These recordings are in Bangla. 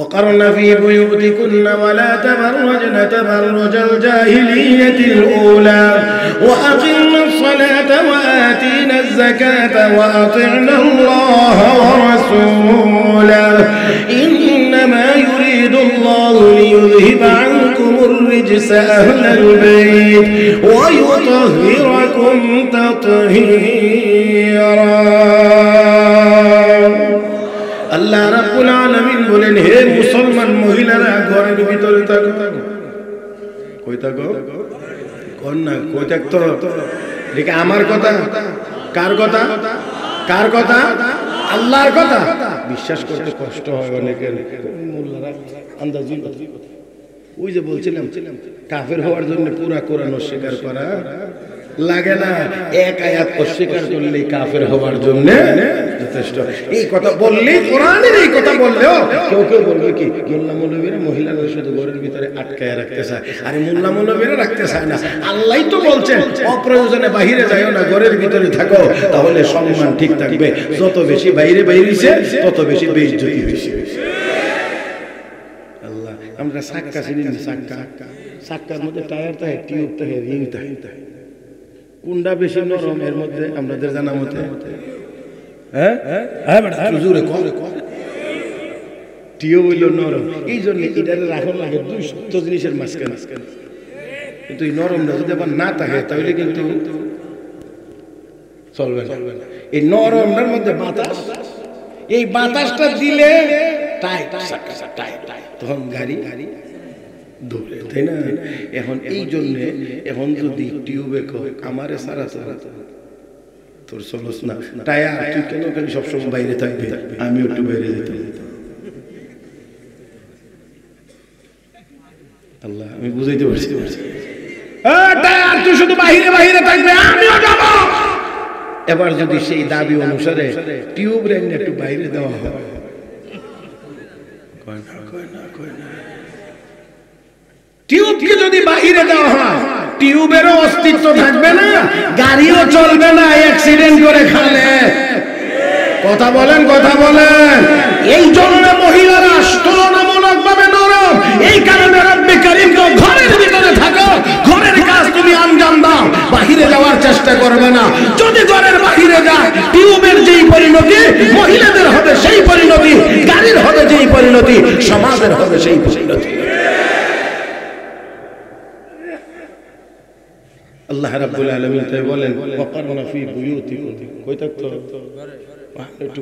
وقرن في بيوتكن ولا تبرجن تبرج الجاهلية الأولى وأقمنا الصلاة وآتينا الزكاة وأطعنا الله ورسوله إنما يريد الله ليذهب عنكم الرجس أهل البيت ويطهركم تطهيرا আল্লাহ রাব্বুল আলামিন বলেন, হে মুসলমান মহিলারা ঘরের ভিতরে থাকো। কই থাকো? কোন না কই থাকতো? এটা আমার কথা? কার কথা? কার কথা? আল্লাহর কথা। বিশ্বাস করতে কষ্ট হয় অনেকের। মোল্লারা আন্দাজি ওই যে বলছিলাম কাফের হওয়ার জন্য পুরা কোরআন অস্বীকার করা লাগে না, এক আয়াত অস্বীকার করলে কাফের হওয়ার জন্য যথেষ্ট। এই কথা বললেই কোরআনের এই কথা বললেও কেউ কেউ বলবে কি মোল্লা মৌলবীরা মহিলাদের শুধু ঘরের ভিতরে আটকায় রাখতে চায়। আরে মোল্লা মৌলবীরা রাখতে চায় না, আল্লাহই তো বলছেন অপ্রয়োজনে বাহিরে যাইও না, ঘরের ভিতরে থাকো, তাহলে সম্মান ঠিক থাকবে। যত বেশি বাইরে বাইরেছে তত বেশি বেইজ্জতি হয়েছে। আল্লাহ, আমরা সাক্কা চিনি না? সাক্কার মধ্যে টায়ার থাকে, টিউব থাকে, রিং থাকে, কোনটা বেশি নরম এর মধ্যে আমাদের জানা মতে? টিউব হইল নরম, এই জন্য এটারে রাখার লাগে দুই শক্ত জিনিসের মাঝখানে। কিন্তু এই নরমটা যদি আবার না থাকে তাহলে কিন্তু চলবে না। এই নরমটার মধ্যে বাতাস, এই বাতাসটা দিলে টাইট, তখন গাড়ি দৌড়ে, তাই না? এখন এই জন্য এখন যদি টিউবে আমারে সারা সারা তোর চলস না টায়ার, তুই কেন খালি সবসময় বাইরে থাকবি, আমিও একটু বাইরে যেতাম। আল্লাহ, আমি বুঝাইতে পারছি। টায়ার তুই শুধু বাহিরে বাহিরে থাকবে, আমিও যাব। এবার যদি সেই দাবি অনুসারে টিউব রেন একটু বাইরে দেওয়া হয়, টিউবকে যদি বাহিরে দেওয়া হয় টিউবেরও অস্তিত্ব থাকবে না, গাড়িও চলবে না অ্যাক্সিডেন্ট করে খালে। কথা বলেন, কথা বলেন। এই জন্য মহিলারা তুলনামূলক ভাবে নরম। এই কারণে রব্বে কারীমকে ঘরের ভিতরে থাকো, ঘরের কাজ তুমি আঞ্জাম দাও, বাহিরে যাওয়ার চেষ্টা করবে না। যদি ঘরের বাহিরে যায় টিউবের যেই পরিণতি মহিলাদের হবে সেই পরিণতি, গাড়ির হবে যেই পরিণতি সমাজের হবে সেই পরিণতি। আল্লাহ রাব্বুল আলামিন তাই বলেন, ওয়াকারনা ফি বুয়ুতিকুম, কই থাকতো? একটু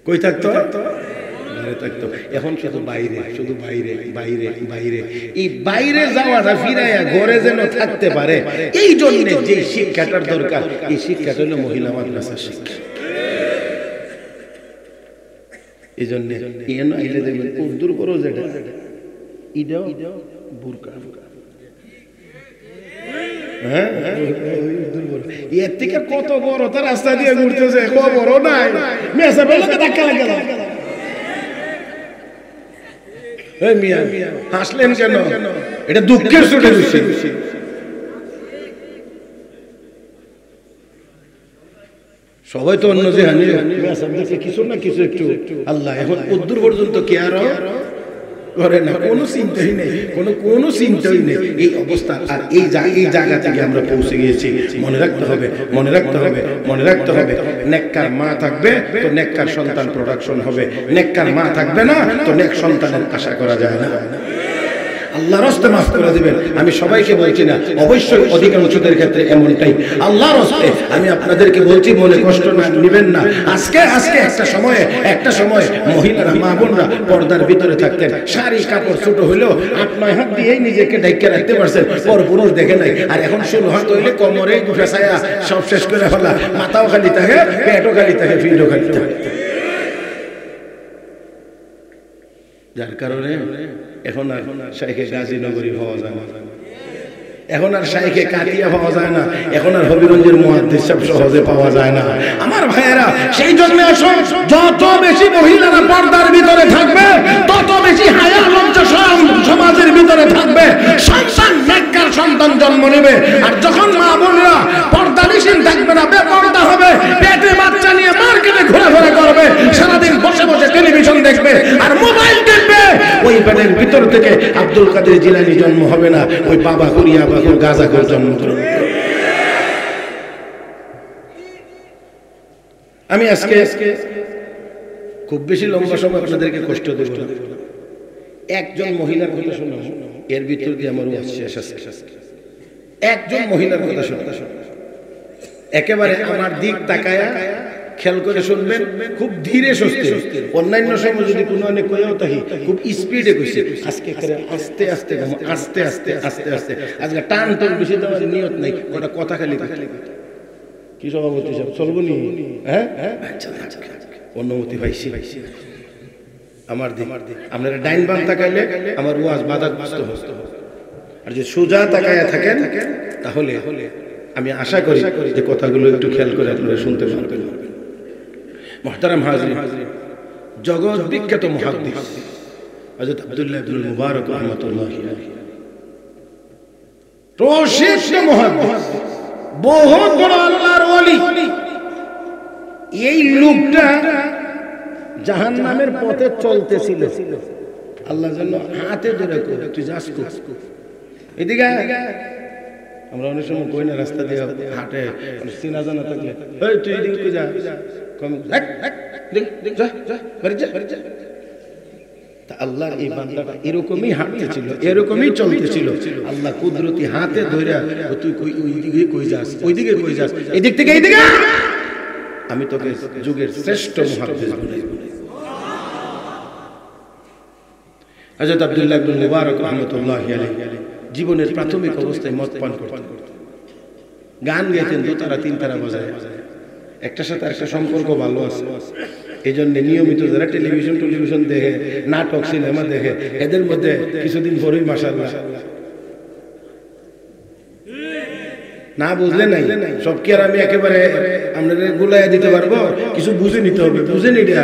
কই থাকতো? ঘরে থাকতো। এখন শুধু বাইরে, শুধু বাইরে বাইরে বাইরে। এই বাইরে যাওয়াটা ফিরাইয়া ঘরে যেন থাকতে পারে, এই জন্য যে শিক্ষাটার দরকার, এই শিক্ষাটা হলো মহিলা মাদ্রাসা শিক্ষা। এই জন্য এন আইলে দেখবেন উর্দুর বড় যেটা ইদাও বুরকা, এর থেকে কত বড় তার রাস্তা দিয়ে ঘুরতেছে, খবর নাই। মেসা বেলাকে ধাক্কা লাগে। মিয়া হাসলেন কেন? এটা দুঃখের সুরে রয়েছে। সবাই তো অন্য যে কিছু না কিছু একটু আল্লাহ এখন উদ্দূর পর্যন্ত কে আর করে না, কোনো চিন্তাই নেই, কোনো চিন্তাই নেই। এই অবস্থা আর এই জায়গা থেকে আমরা পৌঁছে গিয়েছি। মনে রাখতে হবে, মনে রাখতে হবে, মনে রাখতে হবে। নেককার মা থাকবে তো নেককার সন্তান প্রোডাকশন হবে, নেককার মা থাকবে না তো নেক সন্তানের আশা করা যায় না। আল্লাহর রাস্তে মাফ করে দিবেন। আমি সবাইকে বলছি না, অবশ্যই অধিকাংশদের ক্ষেত্রে এমনটাই। আল্লাহর রাস্তে আমি আপনাদেরকে বলছি, মনে কষ্ট নেবেন না। আজকে একটা সময় মহিলারা, মা বোনরা পর্দার ভিতরে থাকতেন, শাড়ি কাপড় ছোট হইলেও 8-9 হাত দিয়েই নিজেকে ঢেকে রাখতে পারছেন, পর পুরুষ দেখে নাই। আর এখন শুরু হাত হইলে কোমরে ফেসায়া সব শেষ করে ফেলা, মাথাও খালি থাকে, পেটও খালি থাকে, ফিডও খালি থাকে। যার কারণে এখন আর শাইখে গাজীনগরী হওয়া যায় না, এখন আর শাইখে কাতিয়া পাওয়া যায় না, এখন আর হবিগঞ্জের মুহাদ্দিস সব সহজে পাওয়া যায় না। আমার ভাইয়েরা, সেই জন্য যত বেশি মহিলারা পর্দার ভিতরে থাকবে তত বেশি হায়া লজ্জা সমাজের ভিতরে থাকবে, সন্তান নেককার সন্তান জন্ম নেবে। আর যখন মা বোনরা পর্দানিশীন থাকবে না, বেপর্দা হবে, পেটে বাচ্চা নিয়ে মার্কেটে ঘোরাফেরা করবে, সারাদিন বসে বসে টেলিভিশন দেখবে, পেটের ভিতর থেকে আব্দুল কাদের জিলানী জন্ম হবে না, ওই বাবা করিয়া বা গাজা করে জন্মগ্রহণ করবে। আমি আজকে খুব বেশি লম্বা সময় আপনাদেরকে কষ্ট দেব না, একজন মহিলার কথা শোনা, এর ভিতর দিয়ে আমার ওয়াজ শেষ আছে। একজন মহিলার কথা শোনা, একেবারে আমার দিক তাকায়া খেয়াল করে শুনবেন, খুব ধীরে সুস্থে। অন্যান্য সময় যদি কোনো অনেক কয়েও থাকি খুব স্পিডে কইছে, আজকে আস্তে আস্তে আস্তে আস্তে আস্তে আস্তে, আজকে টান টান বেশি দেওয়ার নিয়ত নেই, ওটা কথা খালি কি সভাপতি সাহেব চলবো নি? হ্যাঁ, অনুমতি পাইছি আমার দিক। আপনারা ডাইন বাম তাকাইলে আমার ওয়াজ বাধাগ্রস্ত হস্ত, আর যে সোজা তাকায়া থাকেন তাহলে আমি আশা করি যে কথাগুলো একটু খেয়াল করে আপনারা শুনতে পারবেন। মুহতারাম হাজিরিন, জগৎ বিখ্যাত মুহাদ্দিস হযরত আব্দুল্লাহ ইবনে মুবারক রাহমাতুল্লাহি আলাইহি, প্রসিদ্ধ মুহাদ্দিস, বহুত বড় আল্লাহর ওলি। এই লোকটা জাহান্নামের পথে চলতেছিল, আল্লাহ যেন হাতে ধরে কই তুই যাস কো এদিকে। আমরা অনেক সময় কই না রাস্তা দিয়ে হাঁটে, চিনা জানা থাকলে এই তুই এদিকে কই যা, আল্লাহর এই বান্দাটা এরকমই হাঁটতেছিল, এরকমই চলতেছিল। আল্লাহ কুদরতি হাতে ধইরা তুই কই ওইদিকে কই যাস, ওইদিকে কই যাস, এদিক থেকে এইদিকে, আমি তোকে যুগের শ্রেষ্ঠ মুহাদ্দিস বানাইব। হযরত আব্দুল্লাহ ইবনে মুবারক রাহমাতুল্লাহি আলাইহি জীবনের প্রাথমিক অবস্থায় মদ পান করতেন, গান গাইতেন, দোতারা তিনতারা বাজায়। একটার সাথে একটা সম্পর্ক ভালো আছে, এই জন্য নিয়মিত যারা টেলিভিশন দেখে, নাটক সিনেমা দেখে, এদের মধ্যে কিছুদিন পরেই মাশাআল্লাহ না বুঝলে নাই, সব কি আর আমি একেবারে আপনাদের গুলাইয়া দিতে পারবো? কিছু বুঝে নিতে হবে, বুঝে নিতে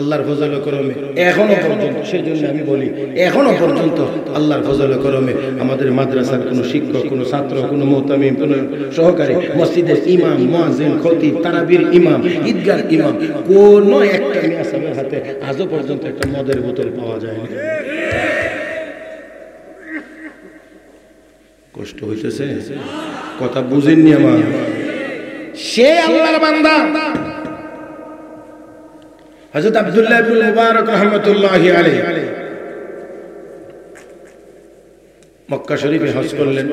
আল্লাহর ফজল করমে এখনো পর্যন্ত, সেই জন্য আমি বলি এখনো পর্যন্ত আল্লাহর ফজল করমে আমাদের মাদ্রাসার কোনো শিক্ষক, কোনো ছাত্র, কোনো মুহতামিম, কোনো সহকারী, মসজিদের ইমাম, মুয়াজ্জিন, খতিব, তারাবির ইমাম, ঈদগার ইমাম, কোনো একটা মিয়াসাবের হাতে আজও পর্যন্ত একটা মদের বোতল পাওয়া যায়নি। কষ্ট হইতেছে, কথা বুঝেননি আমার। সে আল্লাহর বান্দা হযরত আব্দুল্লাহ ইবনে মুবারক রাহমাতুল্লাহি আলাইহি মক্কা শরীফে হজ করলেন।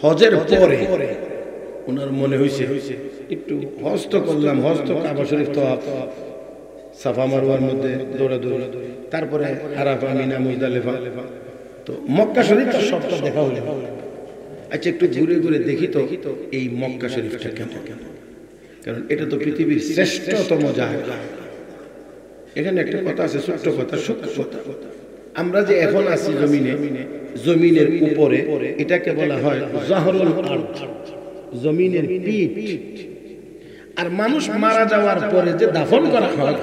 হজের পরে ওনার মনে হইছে একটু হজ তো করলাম, হজ তো কাবা শরীফ তো সাফা মারওয়ার মধ্যে দৌড়াদৌড়ি, তারপরে আরাফা, মিনা, মুজদালিফা, তো মক্কা শরীফ তো সবটা দেখা হলো। আচ্ছা একটু ঘুরে ঘুরে দেখি তো এই মক্কা শরীফটা কেমন, কারণ এটা তো পৃথিবীর শ্রেষ্ঠতম জায়গা। এখানে একটা কথা আছে, ছোট্ট কথা, সূক্ষ্ম কথা। আমরা যে এখন আছি জমিনে, জমিনের উপরে, এটাকে বলা হয় জাহরুল আরদ, জমিনের পিঠ। আর মানুষ মারা যাওয়ার পরে যে দাফন করা হয়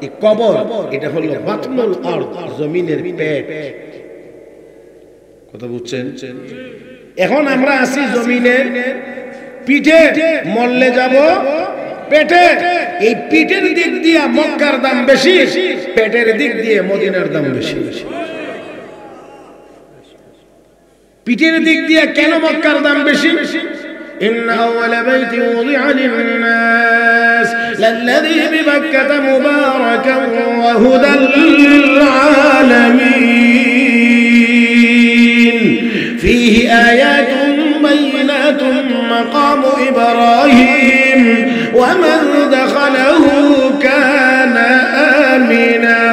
এই কবর, এটা হলো বাতনুল আরদ, জমিনের পেট। কথা বুঝছেন? এখন আমরা আছি জমিনের পিঠে, মরলে যাব পেটে। এই পিঠের দিক দিয়ে মক্কার দাম বেশি, পেটের দিক দিয়ে মদিনার দাম বেশি। পিঠের দিক দিয়ে কেন মক্কার দাম বেশি? إن أول بيت وضع للناس للذي ببكة مباركا وهدى للعالمين فيه آيات بينات مقام إبراهيم ومن دخله كان آمنا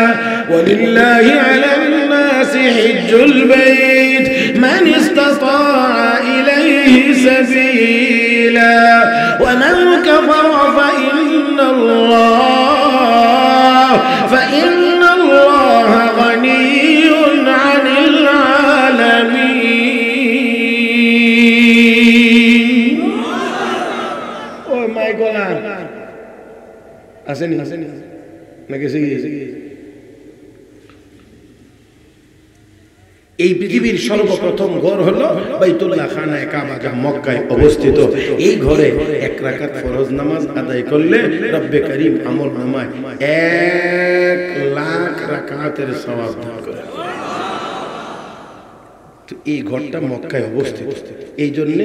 ولله على الناس حج البيت من استطاع إليه سبيلا ومن كفر فإن الله غني عن العالمين. Oh my God. আসেনি না গেছে? এই পৃথিবীর সর্বপ্রথম ঘর হলো বাইতুল্লাহ খানায়ে কাবা, যা মক্কায় অবস্থিত। এই ঘরে 1 রাকাত ফরজ নামাজ আদায় করলে রব্বে করিম আমল নামায় 1,00,000 রাকাতের সওয়াব দান করে। এই ঘরটা মক্কায় অবস্থিত, এই জন্য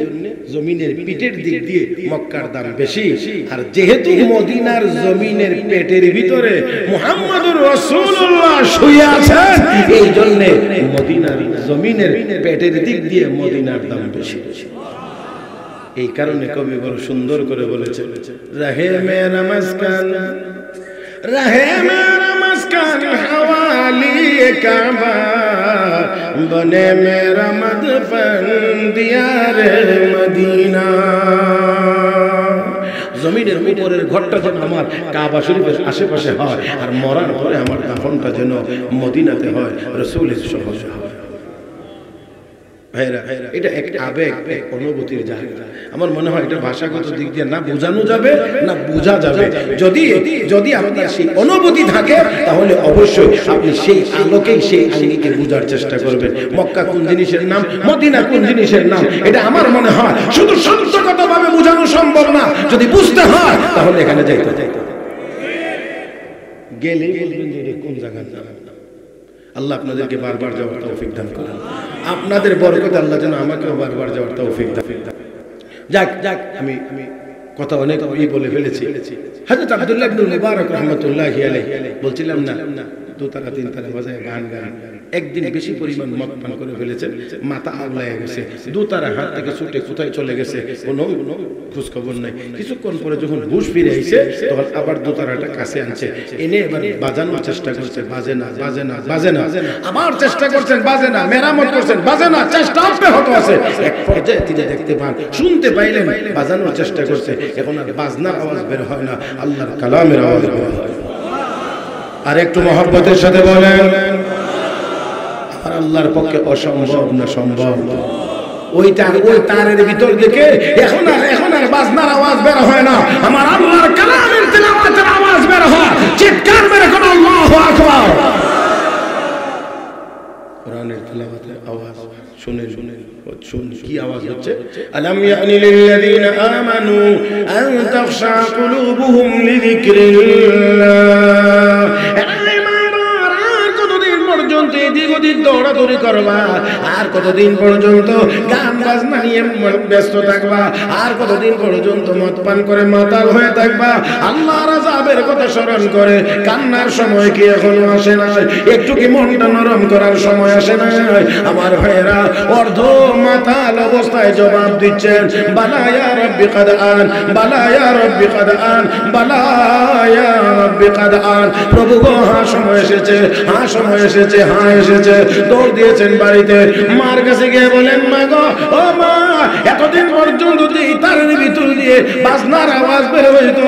জমিনের পিঠের দিক দিয়ে মক্কার দাম বেশি। আর যেহেতু মদিনার জমিনের পেটের ভিতরে মুহাম্মদুর রাসূলুল্লাহ শুয়ে আছেন, এই জন্য মদিনার জমিনের পেটের দিক দিয়ে মদিনার দাম বেশি। এই কারণে কবি বড় সুন্দর করে বলেছেন, রাহে মেরা মাসকান, রাহে মেরা মাসকান হাওয়ালি কাবা, বনে মেরা মদফন দিয়ারে মদিনা। জমিনের উপরের ঘরটা যেন আমার কাবা শরীফের আশেপাশে হয়, আর মরার পরে আমার দাফনটা যেন মদিনাতে হয়, রাসূলের সহজে হয়। এটা এক আবেগ, এক অনুভূতির জায়গা। আমার মনে হয় এটা ভাষাগত দিক দিয়ে না বোঝানো যাবে না বোঝা যাবে। যদি আপনার সেই অনুভূতি থাকে, তাহলে অবশ্যই আপনি সেই আলোকেই সেই আঙ্গিকে বোঝার চেষ্টা করবেন। মক্কা কোন জিনিসের নাম, মদিনা কোন জিনিসের নাম, এটা আমার মনে হয় শুধু সংস্কৃতভাবে বোঝানো সম্ভব না। যদি বুঝতে হয় তাহলে এখানে যাইতে গেলেই বলবেন যে এটা কোন জায়গার নাম। আল্লাহ আপনাদেরকে বারবার যাওয়ার তৌফিক দান করেন। আপনাদের বরকতে আল্লাহ যেন আমাকেও বারবার যাওয়ার তৌফিক দান। যাক আমি কথা অনেক বলে ফেলেছি। হযরত আব্দুল্লাহ ইবনে মুবারক রাহমাতুল্লাহি আলাইহি বলছিলাম না, 2 তারা 3 তারা বাজায় গান একদিন বেশি পরিমাণ মদ পান করে ফেলেছেন, মাথা আগলায় গেছে, 2 তারা হাত থেকে ছুটে কোথায় চলে গেছে কোনো খোঁজ খবর নাই। কিছুক্ষণ পরে যখন হুঁশ ফিরে আইছে, তখন আবার 2 তারাটা কাছে আনছে, এনে এবার বাজানোর চেষ্টা করছে, বাজে না, আবার চেষ্টা করছেন, বাজে না, মেরামত করছেন, বাজে না, চেষ্টা অব্যাহত আছে। এক পর্যায়ে তিনি দেখতে পান, শুনতে পাইলেন, বাজানোর চেষ্টা করছে, এখন আর বাজনার আওয়াজ বের হয় না, আল্লাহর কালামের আওয়াজ বের হয়। আর একটু মহব্বতের সাথে বলেন, আর আল্লাহর পক্ষে অসম্ভব না সম্ভব। ওই তারের ভিতর থেকে এখন আর বাজনার আওয়াজ বের হয় না, আমার আল্লাহর কালামের তিলাওয়াতের আওয়াজ বের হয়। চিৎকার মেরে কোন আল্লাহু আকবার। কোরআনের তিলাওয়াতের আওয়াজ শুনুন কি আওয়াজ হচ্ছে, আলাম ইয়ানি লিল্লাযিনা আমানু আন তাখশা কুলুবুহুম লিযিকরিল্লাহ। দীর্ঘদিন দৌড়াদৌড়ি করবা, আর কতদিন পর্যন্ত গান বাজনা নিয়ে ব্যস্ত থাকবা, আর কতদিন পর্যন্ত মদ পান করে মাতাল হয়ে থাকবা। আল্লাহর আযাবের কথা স্মরণ করে কান্নার সময় কি এখনো আসে নাই? একটু কি মনটা নরম করার সময় আসে নাই? আমার ভাইয়েরা অর্ধ মাতাল অবস্থায় জবাব দিচ্ছেন, বালা ইয়া রাব্বি কাদ আন, বালা ইয়া রাব্বি কাদ আন, বালা ইয়া রাব্বি কাদ আন। প্রভু গো, সময় এসেছে, সময় এসেছে, এসেছে। দৌড় দিয়েছেন বাড়িতে, মার কাছে গিয়ে বলেন, মা গো, ও মা, এতদিন পর্যন্ত এই তারের ভিতর দিয়ে বাজনার আওয়াজ বের হইতো,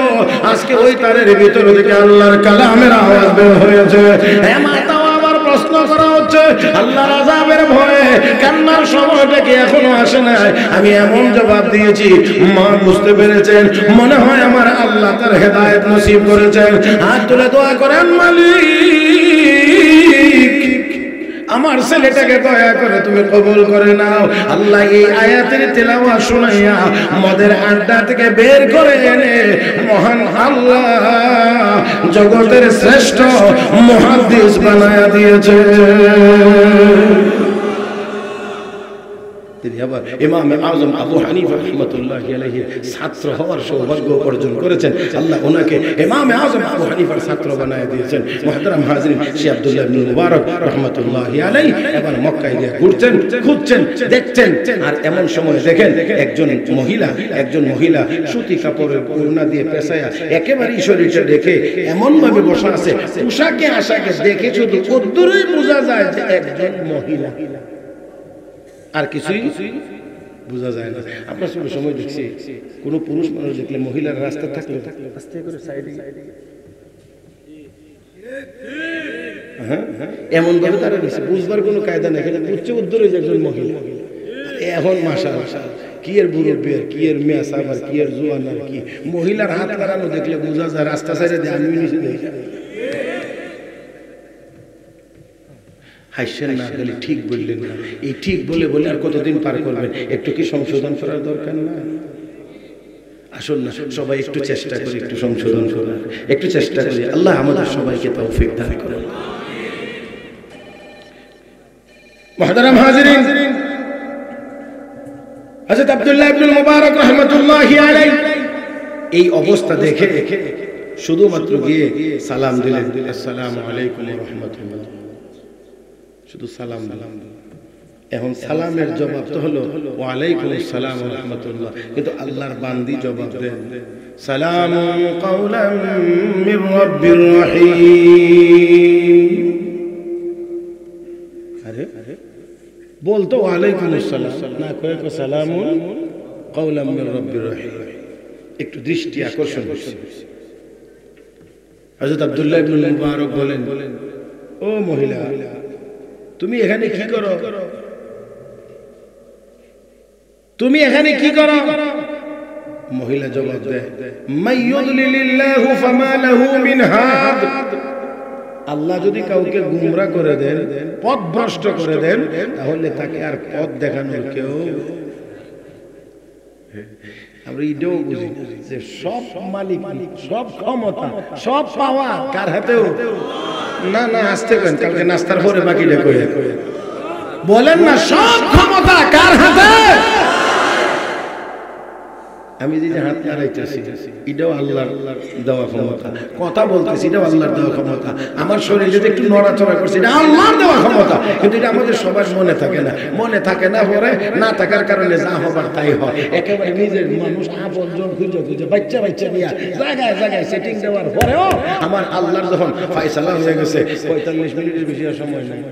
আজকে ওই তারের ভিতর থেকে আল্লাহর কালামের আওয়াজ বের হয়েছে। হ্যাঁ মা, তাও আবার প্রশ্ন করা হচ্ছে, আল্লাহর আযাবের ভয়ে কান্নার সময়টা কি এখনো আসে নাই? আমি এমন জবাব দিয়েছি, মা বুঝতে পেরেছেন, মনে হয় আমার আল্লাহ তার হেদায়েত নসিব করেছেন। হাত তুলে দোয়া করেন, মালিক আমার ছেলেটাকে দয়া করে তুমি কবুল করে নাও। আল্লাহ এই আয়াতের তেলাওয়াত শুনাইয়া মদের আড্ডা থেকে বের করে এনে মহান আল্লাহ জগতের শ্রেষ্ঠ মুহাদ্দিস বানায়া দিয়েছে। তিনি আবার ইমাম আযম আবু হানিফা রাহমাতুল্লাহি আলাইহি ছাত্র হওয়ার সৌভাগ্য অর্জন করেছেন। আল্লাহ ওনাকে ইমাম আযম আবু হানিফার ছাত্র বানায় দিয়েছেন। মুহতারাম হাজিরিন, শেখ আব্দুল্লাহ ইবনে মুবারক রাহমাতুল্লাহি আলাইহি এবার মক্কায় গিয়ে ঘুরছেন, খুঁজছেন, দেখছেন, আর এমন সময় দেখেন একজন মহিলা সুতি কাপড়ের ওড়না দিয়ে পেঁচায়া একেবারে শরীরটা রেখে এমন ভাবে বসা আছে, পোশাকে আশাকে দেখে শুধু কদ্দুরই বোঝা যায় যে একজন মহিলা, আর কিছুই বোঝা যায় না। আমরা ছোট সময় দেখছি কোন পুরুষ মানুষ দেখলে মহিলার রাস্তা থাকলে আস্তে করে সাইডে এমন ভাবে তারা দিচ্ছে, বুঝবার কোনো কায়দা নেই, বুঝছে উদ্দরে যে একজন মহিলা। এখন মাশাআল্লাহ কি এর মুরব্বি আর কি এর মেয়ে সাহেব কি এর জোয়ান আর কি, মহিলার হাত লাগানো দেখলে বোঝা যায় রাস্তা সাইডে দিয়ে আমি নিচে দেখি। হাসছেন না, খালি ঠিক বললেন না। এই ঠিক বলে বলে আর কতদিন পার করবেন? একটু কি সংশোধন করার দরকার না? আসুন না সবাই একটু চেষ্টা করি, একটু সংশোধন করার, একটু চেষ্টা করি। আল্লাহ আমাদের সবাইকে তৌফিক দান করুন। মুহতারাম হাজিরিন, হযরত আব্দুল্লাহ ইবনে মুবারক রাহমাতুল্লাহি আলাইহি এই অবস্থা দেখে শুধুমাত্র গিয়ে সালাম দিলেন, আসসালামু আলাইকুম ওয়া রাহমাতুল্লাহ, শুধু সালাম দিলাম। এখন সালামের জবাব তো হলো ওয়া আলাইকুম আসসালাম ওয়া রাহমাতুল্লাহ, কিন্তু আল্লাহর বান্দি জবাব দেন সালামুন কাওলাম মির রাব্বির রহিম। আরে বলতো ওয়া আলাইকুম আসসালাম, না কয়ে সালামুন কাওলাম মির রাব্বির রহিম। একটু দৃষ্টি আকর্ষণ করছে। হযরত আব্দুল্লাহ ইবনে মুবারক বলেন, ও মহিলা, তুমি এখানে কি করো? তুমি এখানে কি করো? মহিলা জবাব দেয়, মাইয়ুদলিলিল্লাহু ফামা লাহু মিন হাদ। আল্লাহ যদি কাউকে গুমরাহ করে দেন, পথভ্রষ্ট করে দেন, তাহলে তাকে আর পথ দেখানোর কেউ। আমরা এটাও বুঝি যে সব মালিক, সব ক্ষমতা, সব পাওয়া কার হাতেও? না না, আসতে কেন, কালকে নাস্তার পরে বাকিটা কই বলেন না, সব ক্ষমতা কার হাতে? আমি যে হাত নাড়াইতেছি এটাও আল্লাহর দেওয়া ক্ষমতা, কথা বলতেছি এটাও আল্লাহর দেওয়া ক্ষমতা, আমার শরীর যদি একটু নড়াচড়া করছে এটা আল্লাহর দেওয়া ক্ষমতা। কিন্তু এটা আমাদের সবার মনে থাকে না, মনে থাকে না, পরে না থাকার কারণে যা হবার তাই হয়। একেবারে নিজের মানুষ আপনজন খুঁজে খুঁজে বাচ্চা বাচ্চা নিয়ে জায়গায় জায়গায় সেটিং দেওয়ার পরেও আমার আল্লাহর যখন ফয়সালা হয়ে গেছে 45 মিনিটের বেশি সময় নেই।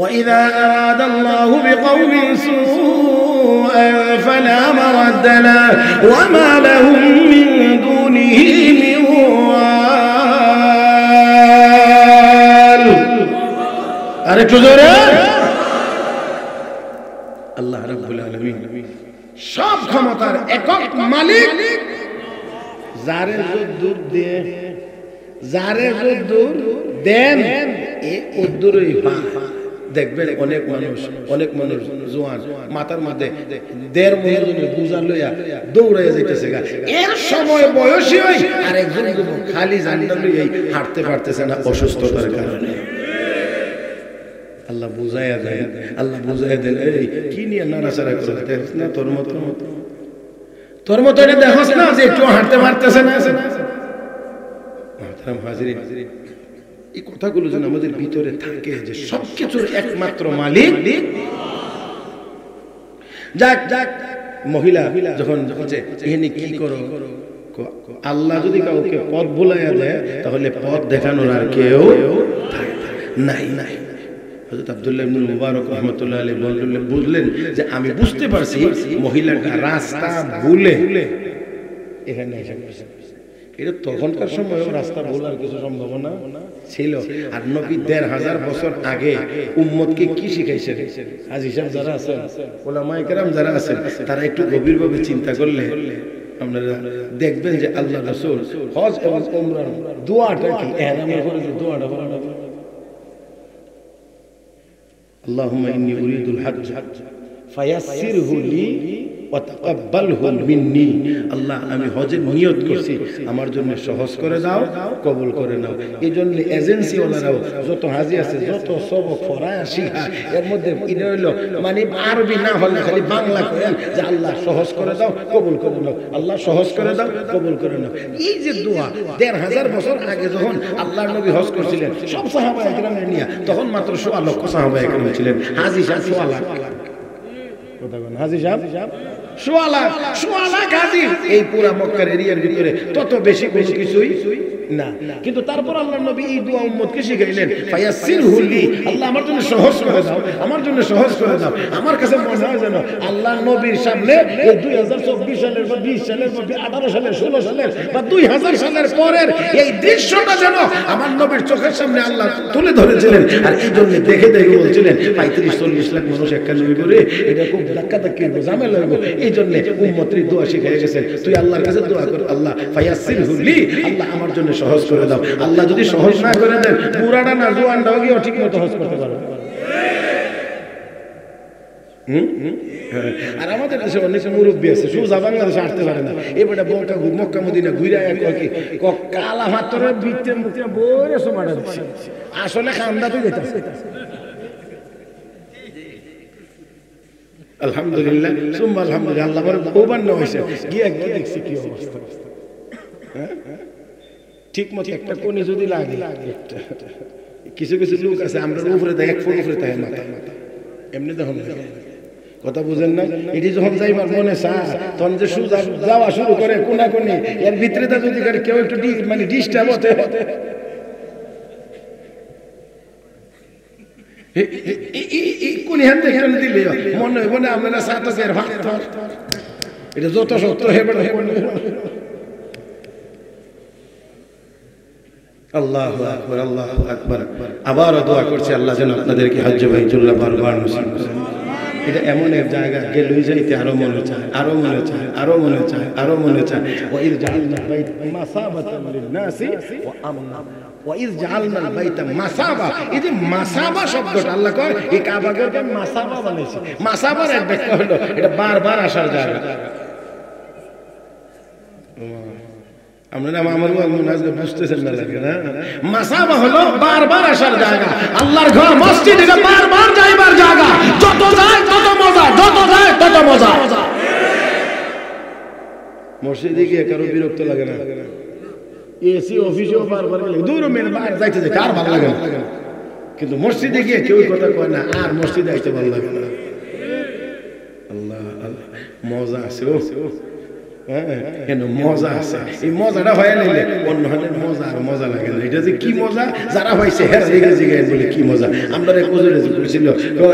وَإِذَا أَرَادَ اللَّهُ بِقَوْمٍ سُوءًا فَلَا مَرَدَّ لَهُ وَمَا لَهُم مِّن دُونِهِ مِن وَالٍ। আরেকটু জোরে। আল্লাহ রাব্বুল আলামিন সব ক্ষমতার একক মালিক, যারে যদ্দুর দিয়ে, যারে যদ্দুর দেন এ উদ্দুরই পায়। দেখবেন অনেক মানুষ জোয়ান মাথার মধ্যে 1.5 মনের পূজা লইয়া দৌড়াইয়া যাইতেছে, এর সময় বয়সী হই আর একজন খালি জান্ডা লইয়াই হাঁটতে পারতেছে না অসুস্থতার কারণে। আল্লাহ বুঝাইয়া দেন, আল্লাহ বুঝাইয়া দেন, এই কি নিয়ে নাড়াচাড়া করতে না, তোর মতো এটা দেখোস না যে একটু হাঁটতে পারতেছে না। হাজিরিন, এই কথাগুলো যেন আমাদের ভিতরে থাকে যে সবকিছুর একমাত্র মালিক। যাক যাক, মহিলা যখন বলছে এখানে কি করো, আল্লাহ যদি কাউকে পথ ভুলাইয়া দেয় তাহলে পথ দেখানোর আর কেউ নাই। হযরত আব্দুল্লাহ ইবনে মুবারক রাহমাতুল্লাহ আলাইহি বুঝলেন যে আমি বুঝতে পারছি মহিলাটা রাস্তা ভুলে এখানে এসে গেছে। এটা তখনকার সময় রাস্তা ভুলার কিছু সম্ভাবনা ছিল। আর নবী 1500 বছর আগে উম্মতকে কি শিখাইছেন? হাজী সাহেব যারা আছেন, উলামায়ে কেরাম যারা আছেন, তারা একটু গভীরভাবে চিন্তা করলে আপনারা দেখবেন যে আল্লাহ রাসূল হজ এবং উমরার দোয়াটা কি, ইহরামের পরে যে দোয়াটা বলা হয়, আল্লাহুম্মা ইন্নী উরিদুল হজ্জ ফায়াসসিরহু লি ওয়া তাকাব্বালহু মিন্নি। আল্লাহ, আমি হজের নিয়ত করছি, আমার জন্য সহজ করে দাও, কবুল করে নাও। এই জন্য এজেন্সি ওয়ালারাও যত হাজি আছে, যত সবক পড়ায় শিখা, এর মধ্যে এটা হইল মানে আরবি না হলে খালি বাংলা করেন যে আল্লাহ সহজ করে দাও, কবুল করে নাও, আল্লাহ সহজ করে দাও, কবুল করে নাও। এই যে দোয়া 1500 বছর আগে যখন আল্লাহর নবী হজ করছিলেন সব সাহাবায়ে কেরামের নিয়ে, তখন মাত্র 1.25 লক্ষ সাহাবায়ে কেরাম ছিলেন। হাজী সাহেব 1.25 লাখ, হাজী সাহেব 1.25 লাখ হাজী এই পুরা মক্কার এরিয়ার ভিতরে, তত বেশি কোনো কিছুই না। কিন্তু তারপর আল্লাহর নবী এই দোয়া উম্মতকে শিখাইলেন, ফায়াসসিরহু লি, আল্লাহ আমার জন্য সহজ করে দাও, আমার জন্য সহজ করে দাও। আমার কাছে মনে হয় যেন আল্লাহর নবীর সামনে এই 2024 সালের বা 20 সালের বা 18 সালের 16 সালের বা 2000 সালের পরের এই দৃশ্যটা যেন আমার নবীর চোখের সামনে আল্লাহ তুলে ধরেছিলেন। আর এই জন্য দেখে দেখে বলছিলেন 35-40 লাখ মানুষ একটা নবী করে, এটা খুব ধাক্কা ধাক্কি ঝামেলা হইব, এই জন্য উম্মতের দোয়া শিখিয়ে গেছেন তুই আল্লাহর কাছে দোয়া কর আল্লাহ ফায়াসসিরহু লি আল্লাহ আমার জন্য সহজ করে দাও আল্লাহ যদি সহজ না করে দেন পুরাটা না জোয়ানটাও কি ঠিক মতো হজ করতে পারবে আর আমাদের দেশে অনেক মুরব্বী আছে সোজা বাংলাদেশে আসতে পারে না এবারে মক্কা মদিনা ঘুরে কালা হাতরের ভিতরে মুখে বড় সমাটা দিচ্ছে আসলে খান্দা তো যেতেছে আলহামদুলিল্লাহ সুম্মা আলহামদুলিল্লাহ আল্লাহ বড় ভগবান হইছে গিয়ে দেখছি কি অবস্থা ঠিক মতো একটা কোণে যদি লাগে কিছু কিছু লোক আছে আমরা উপরে দেখ এক ফুট উপরে থাকে মাথা এমনি তখন কথা বুঝেন না এটি যখন যাইবার মনে চায় তখন যে সুজা যাওয়া শুরু করে কোনা কোনি এর ভিতরে তা যদি কেউ একটু মানে ডিস্টার্ব হতে কোনি হাতে এখানে দিলে মনে হইব না আপনারা সাতকের ভাত এটা যত সত্য হেবে আল্লাহু আকবার আল্লাহু আকবার আবার দোয়া করছি আল্লাহ যেন আপনাদেরকে হজ্জে বাইতুল্লাহ বারবার নসিব করেন এটা এমন এক জায়গা গেলেই যাইতে আরো মনে চায় আরো মনে চায় আরো মনে চায় আরো মনে চায় ওয়াইদ জাআলনা বাইতা মাসাবাতান লিন-নাসি ওয়া আমনা ওয়াইদ জাআলনা বাইতা মাসাবা এই যে মাসাবা শব্দটা আল্লাহ কয় এই কাবাকে মাসাবা বানাইছে মাসাবার এক ব্যাখ্যা হলো এটা বারবার আসার জায়গা আমরা আমার মুনাজে বুঝতেছেন না লাগে না মাসাবা হলো বারবার আসার জায়গা আল্লাহর ঘর মসজিদ এটা বারবার যাইবার জায়গা যত যায় তত মজা যত যায় তত মজা মসজিদে গিয়ে কারো বিরক্ত লাগে না এসি অফিসেও বারবার গেলে দূর মেরে বাইরে যাইতে যায় কার ভালো লাগে না কিন্তু মসজিদে গিয়ে কেউ কথা কয় না আর মসজিদে আইতে ভালো লাগে না আল্লাহ আল্লাহ মজা আছে ও মজা আছে এই মজাটা হয়ে নিলে অন্য হলে মজা আর মজা লাগে না এটা যে কি মজা যারা হয়েছে হ্যাঁ জিজ্ঞাসা বলে কি মজা আমরা করেছিল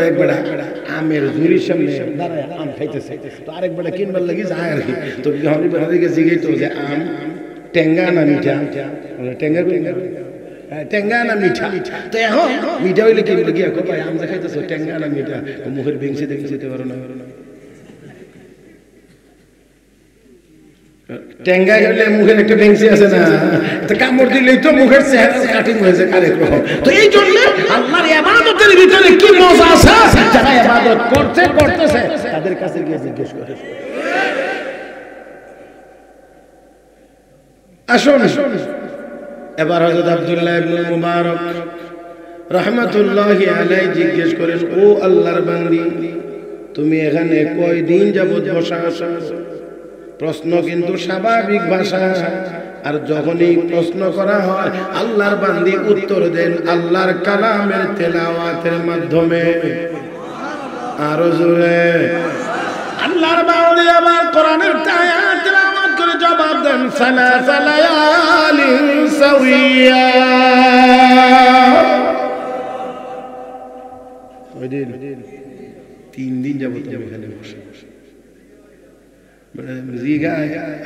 একবার আমের ঝুড়ির সামনে দাঁড়ায় আম খাইতেছে তো আরেকবার কিনবার লাগি যায় আর কি তো জিজ্ঞাসা তো যে আম টেঙ্গা না মিঠা টেঙ্গা টেঙ্গা না মিঠা তো এখন মিঠা হইলে কি বলে গিয়ে ভাই আম খাইতেছো টেঙ্গা না মিঠা মুখের ভেঙে দেখে যেতে পারো না টেঙ্গা গেলে মুখের একটা ভেঙসি আছে না তো কামড় দিলেই তো মুখের চেহারা কাটিং হয়েছে কারেক রকম তো এই জন্য আল্লাহর ইবাদতের ভিতরে কি মজা আছে যারা ইবাদত করতেছে তাদের কাছে গিয়ে জিজ্ঞেস করে আসুন এবার হযরত আব্দুল্লাহ ইবনে মুবারক রাহমাতুল্লাহি আলাইহি জিজ্ঞেস করেন ও আল্লাহর বান্দী তুমি এখানে কয়দিন যাবত বসা আছো প্রশ্ন কিন্তু স্বাভাবিক ভাষা আর যখনই প্রশ্ন করা হয় আল্লাহর বান্দী উত্তর দেন আল্লাহর কালামের তেলাওয়াতের মাধ্যমে আরো জোরে আল্লাহর বান্দী আবার কোরআনের আয়াত তেলাওয়াত করে জবাব দেন সালাসা লায়ালিন সাওয়িয়া কয়দিন 3 দিন যাবত আমি এখানে বসে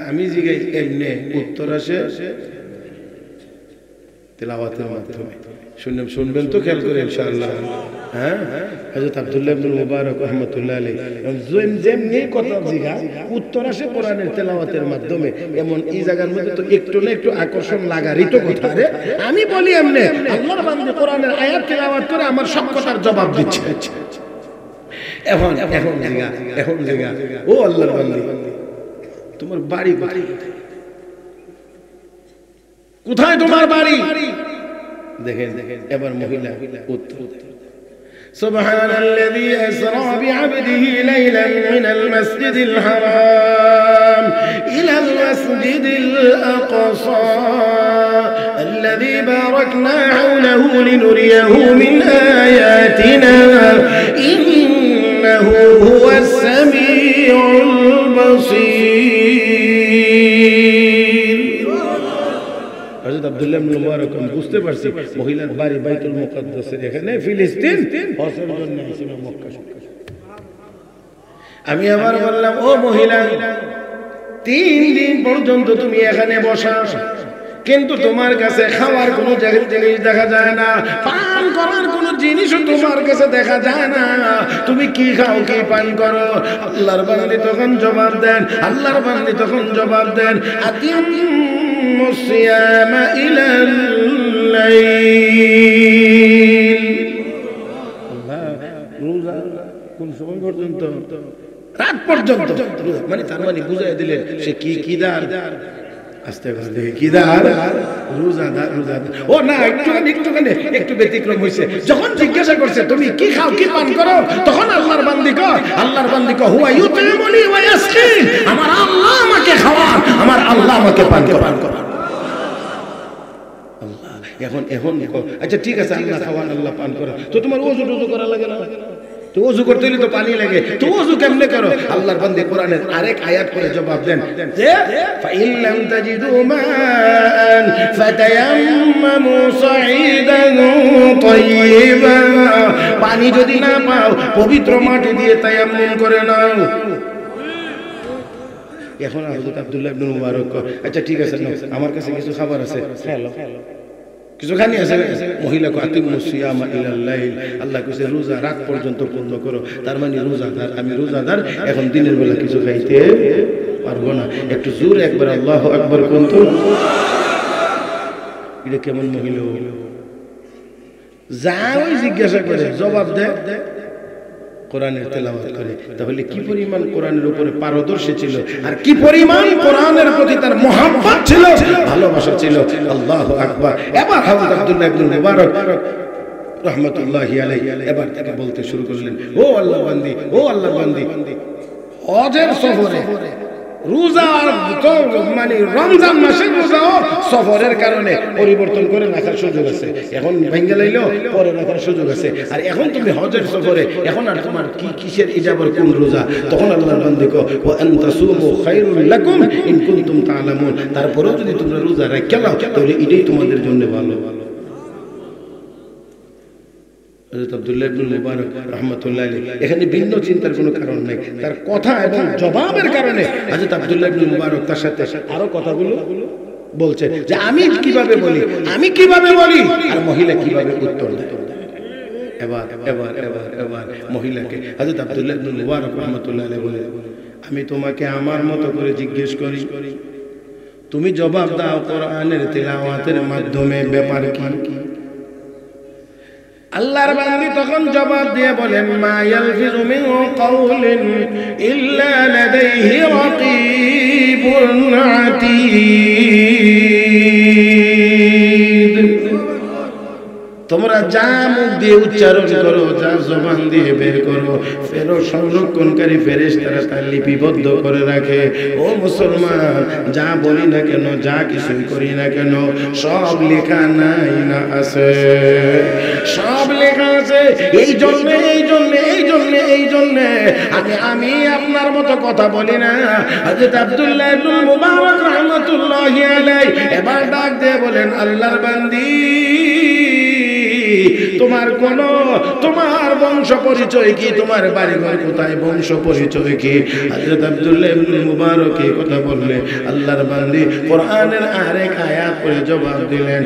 আমি জিগাই এমনি উত্তর আসে তেলাওয়াতের মাধ্যমে শুনবেন তো খেয়াল করে ইনশাআল্লাহ হ্যাঁ হযরত আব্দুল্লাহ ইবনে মুবারক রাহমাতুল্লাহ আলাইহি যেমনি কথা জিগা উত্তর আসে কোরআনের তেলাওয়াতের মাধ্যমে এমন এই জায়গার মধ্যে তো একটু না একটু আকর্ষণ লাগারই তো কথা রে আমি বলি এমনি আল্লাহর বান্দা কোরআনের আয়াত তেলাওয়াত করে আমার সব কথার জবাব দিচ্ছে এখন জিগা ও আল্লাহর বান্দা তোমার বাড়ি কোথায় তোমার বাড়ি দেখেন এবার মহিলা উত্তর সুবহানাল্লাযী আসরা বিআবদিহি লাইলান মিনাল মাসজিদিল হারাম ইলাল মাসজিদিল আকসা الذي باركنا حوله لنريه من آياتنا إنه هو السميع البصير হযরত আব্দুল্লাহ ইবনে মুবারক বুঝতে পারছি মহিলার বাড়ি বাইতুল মুকাদ্দাসের এখানে ফিলিস্তিন হজের জন্য ছিল মক্কা আমি আবার বললাম ও মহিলা 3 দিন পর্যন্ত তুমি এখানে বসা কিন্তু তোমার কাছে খাওয়ার কোনো জিনিস দেখা যায় না, পান করার কোনো জিনিসও তোমার কাছে দেখা যায় না। তুমি কি খাও, কি পান করো? আল্লাহর বান্দী তখন জবাব দেন, আল্লাহর বান্দী তখন জবাব দেন, আতিম্মুস সিয়ামা ইলাল লাইল। রোজা কোন সময় পর্যন্ত? রাত পর্যন্ত। মানে তার মানে বুঝাই দিলেন সে কি দার, আস্তে আস্তে কিদার, রোজাদার। ও না, একটু ব্যতিক্রম হয়েছে। যখন জিজ্ঞাসা করছে তুমি কি খাও, কি পান করো, তখন আল্লাহর বান্দী কয় হুয়া ইউতিমুনি ওয়া ইয়াসকিন, আমার আল্লাহ আমাকে খাওয়ান, আমার আল্লাহ আমাকে পান করান। এখন আচ্ছা ঠিক আছে, আল্লাহ খাওয়ান, আল্লাহ পান করান, তো তোমার ওযু করা লাগে না? তো ওযু করতে হলে তো পানি লাগে, তো ওযু কেমনে করো? আল্লাহর বান্দী কোরআনের আরেক আয়াত করে জবাব দেন যে ফাইল্লাম তাজিদু মান ফাতায়াম্মামু সাঈদান তাইয়িবান, পানি যদি না পাও পবিত্র মাটি দিয়ে তায়াম্মুম করে নাও। এখন হযরত আব্দুল্লাহ ইবনে মুবারক, আচ্ছা ঠিক আছে, আমার কাছে কিছু খাবার আছে, হ্যালো কিছু খানি আছে। মহিলাকে আতিম্মুস সিয়ামা ইলাল লাইল, আল্লাহ কইছে রোজা রাত পর্যন্ত পূর্ণ করো। তার মানে রোজাদার, আমি রোজাদার, এখন দিনের বেলা কিছু খাইতে পারবো না। একটু জোরে একবার আল্লাহু আকবার কোন তো। এটা কেমন মহিলা? যা ওই জিজ্ঞাসা করে জবাব দেয়, কোরআনের তেলাওয়াত করে। তাহলে কি পরিমাণ কোরআনের উপরে পারদর্শী ছিল, আর কি পরিমাণ কোরআনের প্রতি তার মহব্বত ছিল, ভালোবাসা ছিল। আল্লাহু আকবার। এবার হযরত আব্দুল্লাহ ইবনে মুবারক রাহমাতুল্লাহি আলাইহি এবার থেকে বলতে শুরু করলেন, ও আল্লাহর বান্দী, ও আল্লাহর বান্দী, হজের সফরে রোজা, মানে রমজান মাসের রোজাও সফরের কারণে পরিবর্তন করে রাখার সুযোগ আছে। এখন ভেঙে লাইলেও পরে রাখার সুযোগ আছে। আর এখন তুমি হজের সফরে, এখন আর তোমার কি কিসের ইজাবার কোন রোজা? তখন আল্লাহর বান্দী কো ওয়া আন তাসুমু খায়রুল লাকুম ইন কুনতুম তা'লামুন, তারপরেও যদি তোমরা রোজা রাখা নাও তাহলে এটাই তোমাদের জন্য ভালো। হযরত আব্দুল্লাহ ইবনে মুবারক রাহমাতুল্লাহি আলাইহি এখানে ভিন্ন চিন্তার কোনো কারণ নাই, তার কথা এবং জবাবের কারণে হযরত আব্দুল্লাহ ইবনে মুবারক তার সাথে আরো কথাগুলো বলছেন যে আমি কিভাবে বলি, আর মহিলা কিভাবে উত্তর দেয়। এবার মহিলাকে হযরত আব্দুল্লাহ ইবনে মুবারক রাহমাতুল্লাহি আলাইহি বলে, আমি তোমাকে আমার মতো করে জিজ্ঞেস করি, তুমি জবাব দাও কোরআনের তিলাওয়াতের মাধ্যমে ব্যাপার কি? আল্লাহর বান্দী তখন জবাব দিয়ে বলেন, মা ইয়ালফিযু মিন কাওলিন ইল্লা লাদাইহি রাকীবুন আতীদ। তোমরা যা মুখ দিয়ে উচ্চারণ করো, যা জবান দিয়ে বের করো, ফেরো সংরক্ষণকারী ফেরেশতারা তা লিপিবদ্ধ করে রাখে। ও মুসলমান, যা বলি না কেন, যা কিছুই করি না কেন, সব লেখা নাই না আছে, সব লেখা আছে। এই জন্য আমি আপনার মতো কথা বলি না। হযরত আব্দুল্লাহ ইবনে মুবারক রাহমাতুল্লাহি আলাইহি এবার ডাক দিয়ে বলেন, আল্লাহর বান্দী, তোমার বংশ পরিচয় কি, তোমার বাড়িঘর কোথায়, বংশ পরিচয় কি? হযরত আব্দুল্লাহ ইবনে মুবারক এই কথা বললে আল্লাহর বান্দী কোরআনের আরেক আয়াত পড়ে জবাব দিলেন,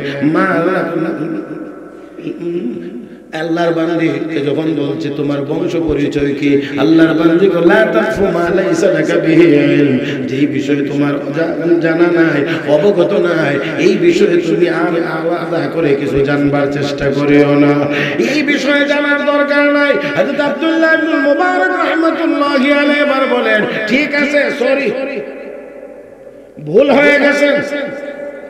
আল্লাহর বান্দী যখন বলছে তোমার বংশ পরিচয় কি, আল্লাহর বান্দী কো লা তাকফু মা লাইসা লাকা বিহি ইলম, যেই বিষয়ে তোমার জানা নাই, অবগত নাই, এই বিষয়ে তুমি আলাদা করে কিছু জানবার চেষ্টা করিও না, এই বিষয়ে জানার দরকার নাই। হযরত আব্দুল্লাহ ইবনে মুবারক রাহমাতুল্লাহি আলাইহি এবার বলেন, ঠিক আছে, সরি, ভুল হয়ে গেছে।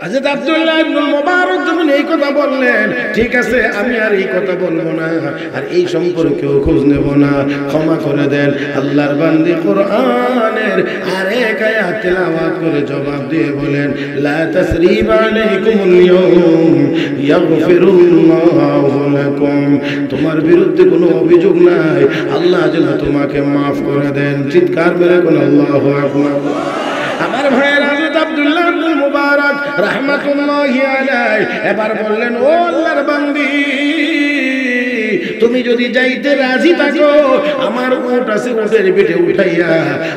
হযরত আব্দুল্লাহ ইবনে মুবারক যখন এই কথা বললেন, ঠিক আছে, আমি আর এই কথা বলবো না, আর এই সম্পর্কেও খোঁজ নেব না, ক্ষমা করে দেন। আল্লাহর বান্দী কোরআনের আরেক আয়াত তেলাওয়াত করে জবাব দিয়ে বলেন, লা তাসরিবা আলাইকুমুল ইয়াওম ইয়াগফিরুল্লাহু লাকুম, তোমার বিরুদ্ধে কোনো অভিযোগ নাই, আল্লাহ যেন তোমাকে মাফ করে দেন। চিৎকার মেরে কোন আল্লাহু আকবার। আমার ভাইয়েরা, হযরত আব্দুল্লাহ ইবনে মুবারক রাহমাতুল্লাহি আলাইহি এবার বললেন, ও আল্লাহর বান্দী, তুমি যদি যাইতে রাজি থাকো আমার উট আছে, উটের পিঠে উঠাইয়া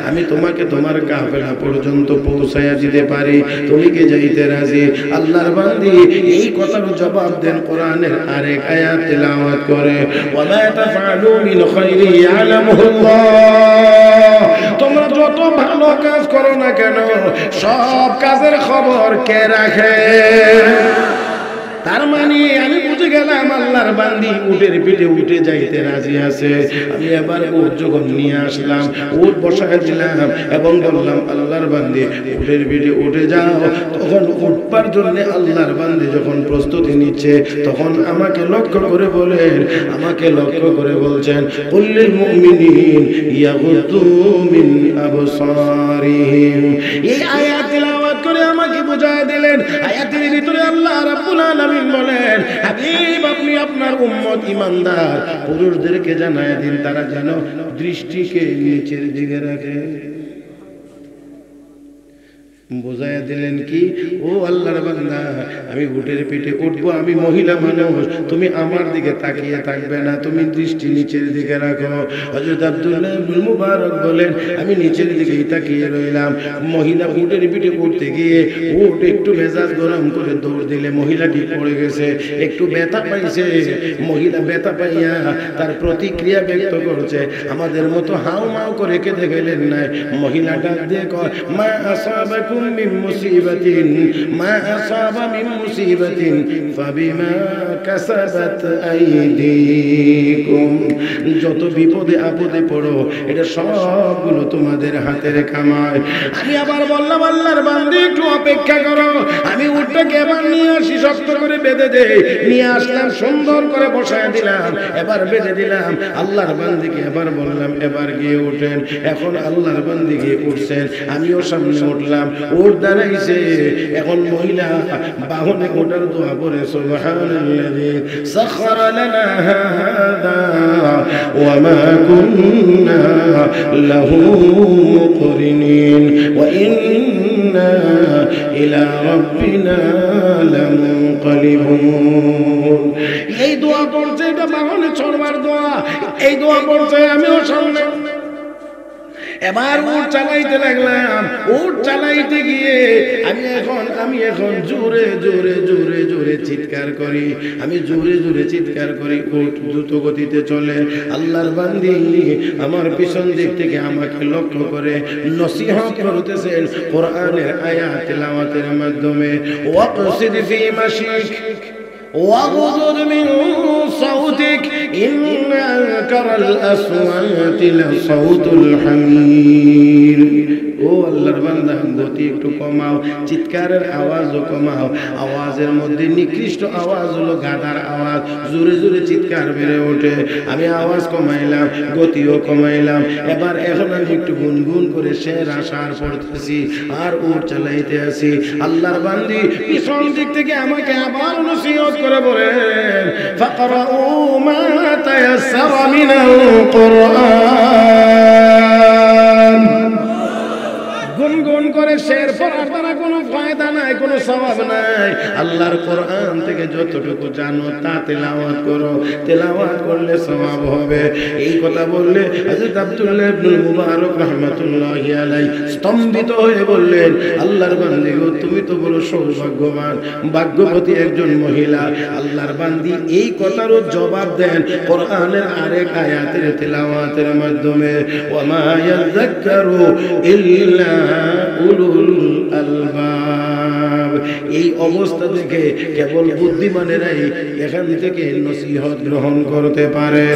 আমি তোমাকে তোমার কাফেলা পর্যন্ত পৌঁছাইয়া দিতে পারি, তুমি কি যাইতে রাজি? আল্লাহর বান্দি এই কথার জবাব দেন কোরআনের আরেক আয়াত তেলাওয়াত করে, ওয়ামা তাফআলু মিন খাইরি ইয়ালামুহুল্লাহ। তোমরা যত ভালো কাজ করো না কেন সব কাজের খবর কে রাখে? তার মানে আমি বুঝে গেলাম আল্লাহর বান্দি উটের পিঠে উঠে যাইতে রাজি আছে। আমি এবার উট যখন নিয়ে আসলাম, উট বসায় দিলাম এবং বললাম আল্লাহর বান্দি উটের পিঠে উঠে যাও। তখন উঠবার জন্য আল্লাহর বান্দি যখন প্রস্তুতি নিচ্ছে তখন আমাকে লক্ষ্য করে বলেন, আমাকে লক্ষ্য করে বলছেন, কুল্লিল মুমিনিন ইয়াগুদ্দু মিন আবসারিহিম। এই আয়াত তেলাওয়াত করে আমাকে বুঝায় দিলেন, আয়াতের ভিতরে আল্লাহ রাব্বুল আলামিন বলেন, হাবিব আপনি আপনার উম্মত ঈমানদার পুরুষদেরকে জানায় দিন তারা যেন দৃষ্টিকে নিচের দিকে রাখে। বুঝাইয়া দিলেন কি, ও আল্লাহর বান্দা আমি উটের পিঠে উঠবো, আমি মহিলা মানুষ, তুমি আমার দিকে তাকিয়ে থাকবে না, তুমি দৃষ্টি নিচের দিকে রাখো। হযরত আব্দুল্লাহ ইবনে মুবারক বলেন, আমি নিচের দিকেই তাকিয়ে রইলাম। মহিলা উটের পিঠে উঠতে গিয়ে উট একটু মেজাজ গরম করে দৌড় দিলে মহিলাটি পড়ে গেছে, একটু ব্যথা পাইছে। মহিলা ব্যথা পাইয়া তার প্রতিক্রিয়া ব্যক্ত করছে, আমাদের মতো হাউ মাউ করে কেঁদে গেলেন নাই। মহিলা ডাক দিয়ে কয়, মা আসাবাকুম মিন মুসিবাতিন মা আসাবা মিন মুসিবাতিন ফাবিমা কাসাবাত আইদিকুম। যত বিপদে আপদে পড়ো এটা সবগুলো তোমাদের হাতের কামাই। আমি আবার বললাম আল্লাহর বান্দি একটু অপেক্ষা করো, আমি উটটাকে এবার নিয়ে আসি, শক্ত করে বেঁধে দে। নিয়ে আসলাম, সুন্দর করে বসায় দিলাম, এবার বেঁধে দিলাম। আল্লাহর বান্দিকে এবার বললাম এবার গিয়ে উঠেন। এখন আল্লাহর বান্দি গিয়ে উঠছেন, আমিও সামনে উঠলাম। উট দাঁড়াইছে, এখন মহিলা বাহনে ওঠার দোয়া পড়ে, সুবহানাল্লাযী সাখারা লানা হাযা ওয়া মা কুন্না লাহু মুকরিনিন ওয়া ইন্না ইলা রাব্বিনা লামুনকালিবুন। এই দোয়া পড়ছে, এটা বাহনে চড়বার দোয়া, এই দোয়া পড়ছে, আমিও সামনে। এবার উট চালাইতে লাগলাম। উট চালাইতে গিয়ে আমি এখন জোরে জোরে জোরে জোরে চিৎকার করি, আমি জোরে জোরে চিৎকার করি। উট দ্রুত গতিতে চলে। আল্লাহর বান্দি আমার পিছন দিক থেকে আমাকে লক্ষ্য করে নসিহত করতেছেন কোরআনের আয়াত তেলাওয়াতের মাধ্যমে, ওয়াকসিদ ফি মাশিক واغضض من صوتك إن أنكر الأصوات لصوت الحمير। ও আল্লাহর বান্দা গতি একটু কমাও, চিৎকারের আওয়াজও কমাও। আওয়াজের মধ্যে নিকৃষ্ট আওয়াজ হলো গাধার আওয়াজ, জোরে জোরে চিৎকার বেড়ে ওঠে। আমি আওয়াজ কমাইলাম, গতিও কমাইলাম। এখন আমি একটু গুনগুন করে শের আশার পড়তেছি আর উট চালাইতে আছি। আল্লাহর বান্দি পিছন দিক থেকে আমাকে আবার নসিহত করে বলেন, ফাকরাউ মা তায়াসসারা মিনাল কুরআন। গুনগুন করে শের পড়ার দ্বারা কোনো ফায়দা নাই, কোনো সওয়াব নাই। আল্লাহর কোরআন থেকে যতটুকু জানো তা তেলাওয়াত করো, তেলাওয়াত করলে সওয়াব হবে। এই কথা বললে হযরত আব্দুল্লাহ ইবনে মুবারক রাহমাতুল্লাহি আলাইহি স্তম্ভিত হয়ে বললেন, আল্লাহর বান্দি গো, তুমি তো বড় সৌভাগ্যবান, ভাগ্যবতী একজন মহিলা। আল্লাহর বান্দি এই কথারও জবাব দেন কোরআনের আরেক আয়াতের তেলাওয়াতের মাধ্যমে, ওয়া মা ইয়াযাক্কারু ইল্লা উলুল আলবাব। এই অবস্থা দেখে কেবল বুদ্ধিমানেরাই এখান থেকে নসিহত গ্রহণ করতে পারে।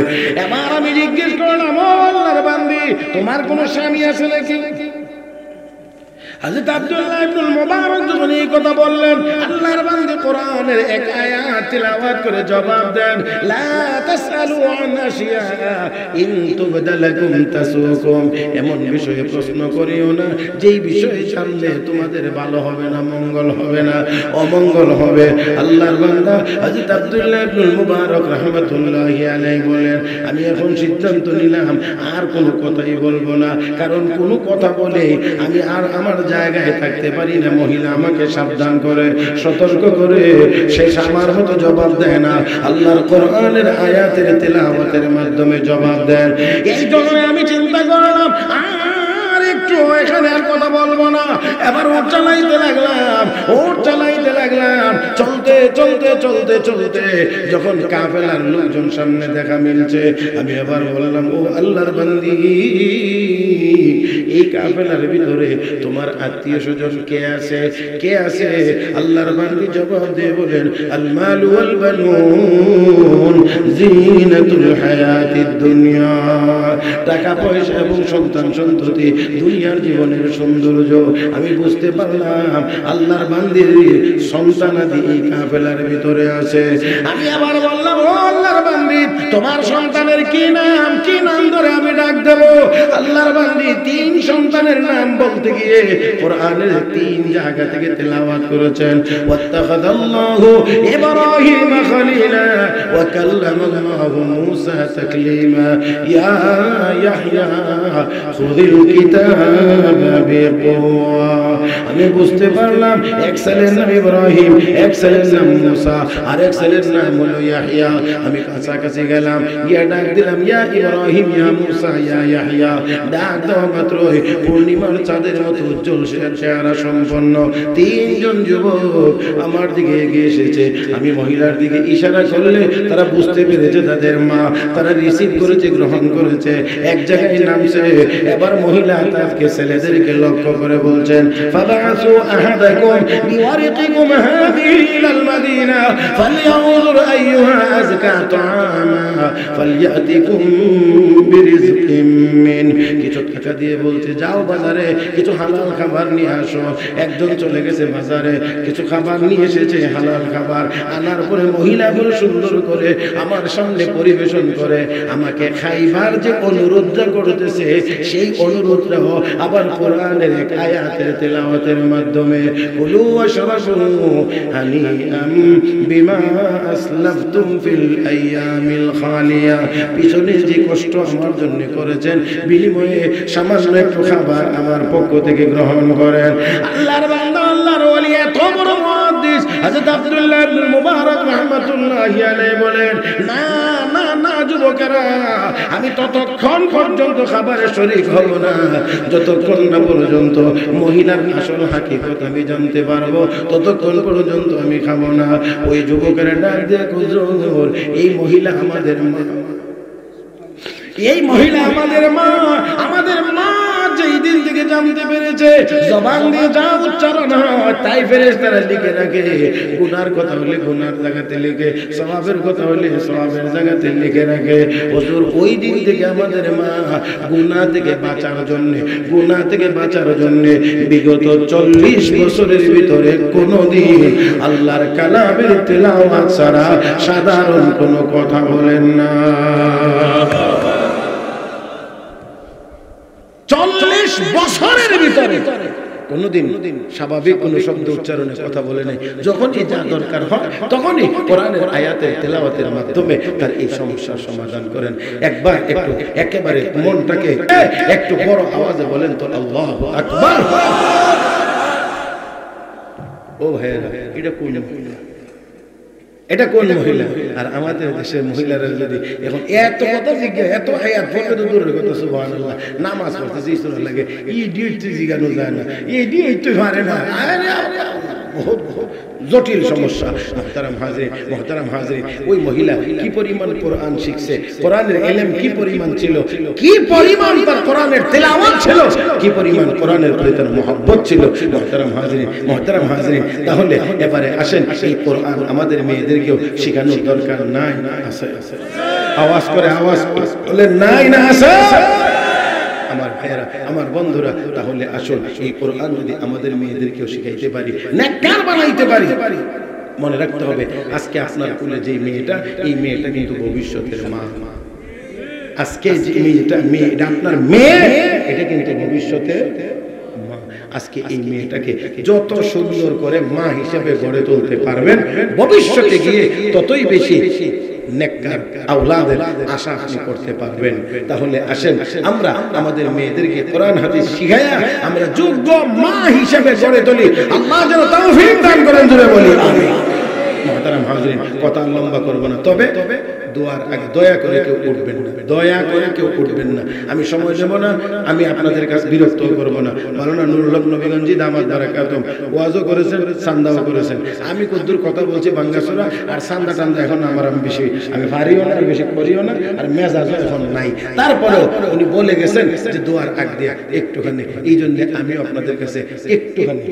এবার আমি জিজ্ঞেস করলাম, ও আল্লাহর বান্দি তোমার কোনো স্বামী আছে নাকি? হযরত আব্দুল্লাহ ইবনে মুবারক যখন এই কথা বললেন, আল্লাহর বান্দা কোরআনের এক আয়াত তিলাওয়াত করে জবাব দেন, লা তাসআলু আন আশিয়া ইন তুবদা লাকুম তাসুকুম। এমন বিষয়ে প্রশ্ন করিও না যেই বিষয়ে জানলে তোমাদের ভালো হবে না, মঙ্গল হবে না, অমঙ্গল হবে। আল্লাহর বান্দা হযরত আব্দুল্লাহ ইবনে মুবারক রাহমাতুল্লাহি আলাইহি বলেন, আমি এখন সিদ্ধান্ত নিলাম আর কোনো কথাই বলবো না, কারণ কোনো কথা বলে আমি আর আমার জায়গায় থাকতে পারি না, মহিলা আমাকে সাবধান করে, সতর্ক করে, সে আমার মতো জবাব দেয় না, আল্লাহর কোরআনের আয়াতের তেলাওয়াতের মাধ্যমে জবাব দেন। এই জন্য আমি চিন্তা করলাম একটু এখানে আর কথা বলবো না, এবার ওট চালাইতে লাগলাম। চলতে চলতে চলতে চলতে যখন কাফেলার লোকজন সামনে দেখা মিলছে, আমি এবার বললাম, ও আল্লাহর বান্দি, এই কাফেলার ভিতরে তোমার আত্মীয় স্বজন কে আছে? আল্লাহর বান্দি জবাব দিয়ে বলেন, আল মালু ওয়াল বানুন জিনাতুল হায়াতিদ দুনিয়া। টাকা পয়সা এবং সন্তান সন্ততি দুনিয়ার জীবনের সৌন্দর্য। আমি বুঝতে পারলাম আল্লাহর বান্দির সন্তানাদি এই কাফেলার ভিতরে আছে। আমি আবার বললাম, ও আল্লাহর বান্দি, তোমার সন্তানের কি নাম ধরে আমি ডাক দেব? আল্লাহর বান্দি 3 সন্তানের নাম বলতে গিয়ে কোরআনের 3 জায়গা থেকে তেলাওয়াত করেছেন। ওয়াত্তাখাযাল্লাহু ইব্রাহিম খলিলা ওয়া কাল্লামাল্লাহু মূসা তাকলিমা ইয়া ইয়াহইয়া খুযিল কিতাবা বিকুওয়া। আমি বুঝতে পারলাম এক ছেলের নাম ইব্রাহিম, এক ছেলের নাম মূসা, আর এক ছেলের নাম হলো ইয়াহইয়া। আমি কাছাকাছি গেলাম, ইয়া ডাক দিলাম, ইয়া ইব্রাহিম, ইয়া মূসা, ইয়া ইয়াহইয়া। ডাক দেওয়া মাত্রই পূর্ণিমার চাঁদের মতো উজ্জ্বল চেহারা সম্পন্ন 3 জন যুবক আমার দিকে এগিয়ে এসেছে। আমি মহিলার দিকে ইশারা করলে তারা বুঝতে পেরেছে তাদের মা, তারা রিসিভ করেছে, গ্রহণ করেছে, এক জায়গায় নামছে। এবার মহিলা তাকে ছেলেদেরকে লক্ষ্য করে বলছেন, ফাবাসু আহাদাকুম বিওয়ারিকিকুম হাযিহি ইলাল মাদিনা ফালইয়ানজুর আইয়ুহা আযকা তাআমা ফালইয়াতিকুম বিরিজকিম মিন। কিছু টাকা দিয়ে বলতে, যাও বাজারে কিছু হালাল খাবার নিয়ে আসো। একজন চলে গেছে বাজারে, কিছু খাবার নিয়ে এসেছে, হালাল খাবার আনার পরে মহিলাগুলো সুন্দর করে আমার সামনে পরিবেশন করে আমাকে খাইবার যে অনুরোধটা করতেছে, সেই অনুরোধটাও আবার কোরআনের এক আয়াতের তেলাওয়াতের মাধ্যমে, কুলু ওয়াশরাবু হানিআম বিমা আসলাফতুম ফিল আইয়ামিল খালিয়া। পিছনে যে কষ্ট আমার জন্য করেছেন, বিনিময়ে সামান্য একটু খাবার আমার পক্ষ থেকে গ্রহণ করেন। আল্লাহর বান্দা, আল্লাহর ওলি, এত বড় মুহাদ্দিস হযরত আব্দুল্লাহ ইবনে মুবারক রাহমাতুল্লাহি আলাইহি বলেন, না না না যুবকেরা, আমি ততক্ষণ পর্যন্ত খাবারের শরীক হব না যতক্ষণ না পর্যন্ত মহিলার আসল হাকিকত আমি জানতে পারবো, ততক্ষণ পর্যন্ত আমি খাবো না। ওই যুবকেরা ডাক দিয়ে, হুজুর, এই মহিলা আমাদের মা, এই মহিলা আমাদের মা। আমাদের মা যেই দিন থেকে জানতে পেরেছে জবান দিয়ে যা উচ্চারণ হয় তাই ফেরেশতারা লিখে রাখে। গুনার কথা হলে গুনার জায়গাতে লিখে, সওয়াবের কথা হলে সওয়াবের জায়গাতে লিখে রাখে। হুজুর, ওই দিন থেকে আমাদের মা গুনাহ থেকে বাঁচার জন্য বিগত 40 বছরের ভিতরে কোনোদিন আল্লাহর কালামের তেলাওয়াত ছাড়া সাধারণ কোনো কথা বলেন না। 40 বছরের ভিতরে কোনদিন স্বাভাবিক কোন শব্দ উচ্চারণে কথা বলে নাই। যখনই যা দরকার হয় তখনই কোরআনের আয়াতের তেলাওয়াতের মাধ্যমে তার এই সমস্যার সমাধান করেন। একবার একটু একেবারে মনটাকে একটু বড় আওয়াজে বলেন তো, আল্লাহু আকবার। ও ভাইরা, এটা কোন মহিলা? আর আমাদের দেশের মহিলারা যদি এখন এত কথা জিজ্ঞাসা, এত আয়াত পড়বে তো দূরের কথা, সুবহানাল্লাহ, নামাজ পড়তেছে ইসলাম লাগে, ইডিয়েট জিজ্ঞানো যায় না, ইডিয়েট তো পারে না। বহুত জটিল সমস্যা। মুহতারাম হাজিরিন, ওই মহিলা কি পরিমাণ কোরআন শিখছে, কোরআনের ইলম কি পরিমাণ ছিল, কি পরিমাণ তার কোরআনের তেলাওয়াত ছিল, কি পরিমাণ কোরআনের প্রতি তার মহব্বত ছিল। মুহতারাম হাজিরিন, তাহলে এবারে আসেন, এই কোরআন আমাদের মেয়েদেরকেও শেখানোর দরকার নাই না আছে? আওয়াজ করে আওয়াজ বলে নাই না আছে? আমার ভাইয়েরা, আমার বন্ধুরা, তাহলে আসুন এই কোরআন যদি আমাদের মেয়েদেরকেও শিখাইতে পারি, নেককার বানাইতে পারি, মনে রাখতে হবে আজকে আপনার কোলে যে মেয়েটা, এই মেয়েটা কিন্তু ভবিষ্যতের মা। আজকে যে মেয়েটা আপনার মেয়ে, এটা কিন্তু ভবিষ্যতের মা। আজকে এই মেয়েটাকে যত সুন্দর করে মা হিসেবে গড়ে তুলতে পারবেন, ভবিষ্যতে গিয়ে ততই বেশি নেককার আওলাদের আশা আপনি করতে পারবেন। তাহলে আসেন আমরা আমাদের মেয়েদেরকে কোরআন হাদিস শিখাইয়া আমরা যোগ্য মা হিসেবে গড়ে তুলি। আল্লাহ যেন তৌফিক দান করেন, জোরে বলি আমিন। মুহতারাম হাজরিন, কথা লম্বা করব না, তবে দোয়ার আগে দয়া করে কেউ উঠবেন না, দয়া করে কেউ উঠবেন না। আমি সময় দেব না, আমি আপনাদের কাছে বিরক্ত করব না। মাওলানা নুরুল হক নবীগঞ্জি দামাত বারাকাতুহু ওয়াজও করেছেন, সান্দাও করেছেন। আমি কদ্দুর কথা বলছি বাঙ্গাসুরা, আর সান্দা টান্দা এখন আমার বেশি আমি পারিও না, আর বেশি করিও না, আর মেজাজও এখন নাই। তারপরেও উনি বলে গেছেন যে দোয়ার আগ দিয়ে একটুখানি, এই জন্য আমিও আপনাদের কাছে একটুখানি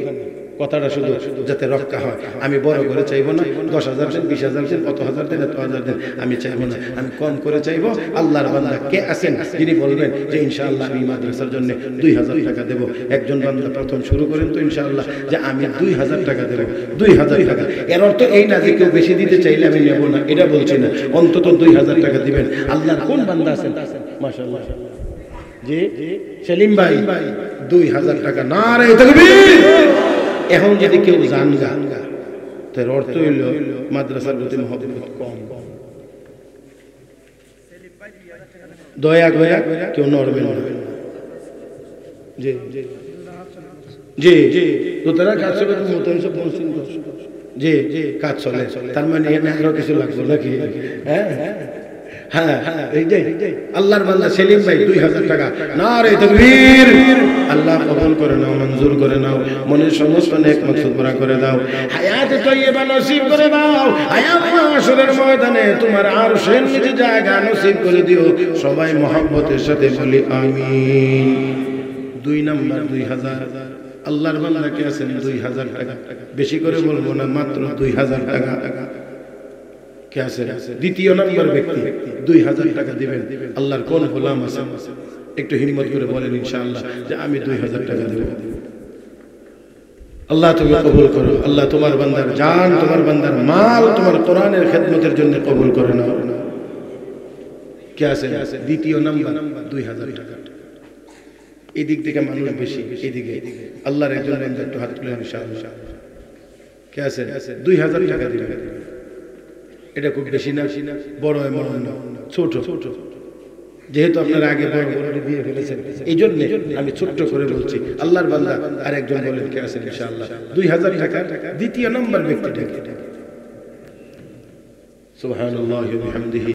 কথাটা শুধু যাতে রক্ষা হয়। আমি বড় করে চাইবো না, 10,000 দেন, 20,000 দেন, কত হাজার দেন, এত হাজার দেন, আমি চাইবো না। আমি কম করে চাইবো। আল্লাহর বান্দা কে আছেন যিনি বলবেন যে ইনশাআল্লাহ আমি মাদ্রাসার জন্য 2,000 টাকা দেবো? একজন বান্দা প্রথম শুরু করেন তো ইনশাআল্লাহ যে আমি 2,000 টাকা দেবো। 2,000 টাকা, এর অর্থ এই না যে কেউ বেশি দিতে চাইলে আমি নেবো না, এটা বলছি না। অন্তত 2,000 টাকা দিবেন। আল্লাহর কোন বান্দা আছেন? মাশাআল্লাহ, জি সেলিম ভাই 2,000 টাকা। নারে তাকবীর। এখন যদি কেউ জানগা, তার অর্থ হইল মাদ্রাসার প্রতি মহব্বত কম। দয়া করে কেউ নড়বে না। জি জি জি, তো তারা কাজ চলে, জি জি কাজ চলে, তার মানে আরো কিছু লাগবে নাকি? হ্যাঁ হ্যাঁ হ্যাঁ, এই যে আল্লাহর বান্দা সেলিম ভাই 2,000 টাকা। নারে তাকবীর। আল্লাহ কবুল করে নাও, মঞ্জুর করে নাও, মনের সমস্ত নেক মাকসুদ পুরা করে দাও, হায়াতে তাইয়্যিবা নসিব করে দাও। হায়াত মাশরের ময়দানে তোমার আরশের নিচে জায়গা নসিব করে দিও। সবাই মহব্বতের সাথে বলি আমিন। 2 নাম্বার 2,000। আল্লাহর বান্দা কে আছেন 2,000 টাকা? বেশি করে বলবো না, মাত্র 2,000 টাকা কে আছে? দ্বিতীয় নম্বর ব্যক্তি 2,000 টাকা দিবেন। আল্লাহর কোন গোলাম আছে? একটু হিম্মত করে বলেন ইনশাআল্লাহ যে আমি 2,000 টাকা দেব। আল্লাহ তুমি কবুল করো। আল্লাহ তোমার বান্দার জান, তোমার বান্দার মাল তোমার কোরআনের খেদমতের জন্য কবুল করে নাও। কে আছে দ্বিতীয় নাম্বার 2,000 টাকা? এই দিক থেকে মানুষ বেশি, এইদিকে আল্লাহর একজন বান্দা একটু হাত তুলে ইনশাআল্লাহ। কে আছে 2,000 টাকা দিবেন? এটা খুব বেশি না, বড় এমন না, ছোট। যেহেতু আপনারা আগে বড় বড় দিয়ে ফেলেছেন, এই জন্য আমি ছোট্ট করে বলছি। আল্লাহর বান্দা আর একজন বলেন কে আছেন ইনশাআল্লাহ 2,000 টাকা দ্বিতীয় নম্বর ব্যক্তিটা? সুবহানাল্লাহি ওয়া বিহামদিহি।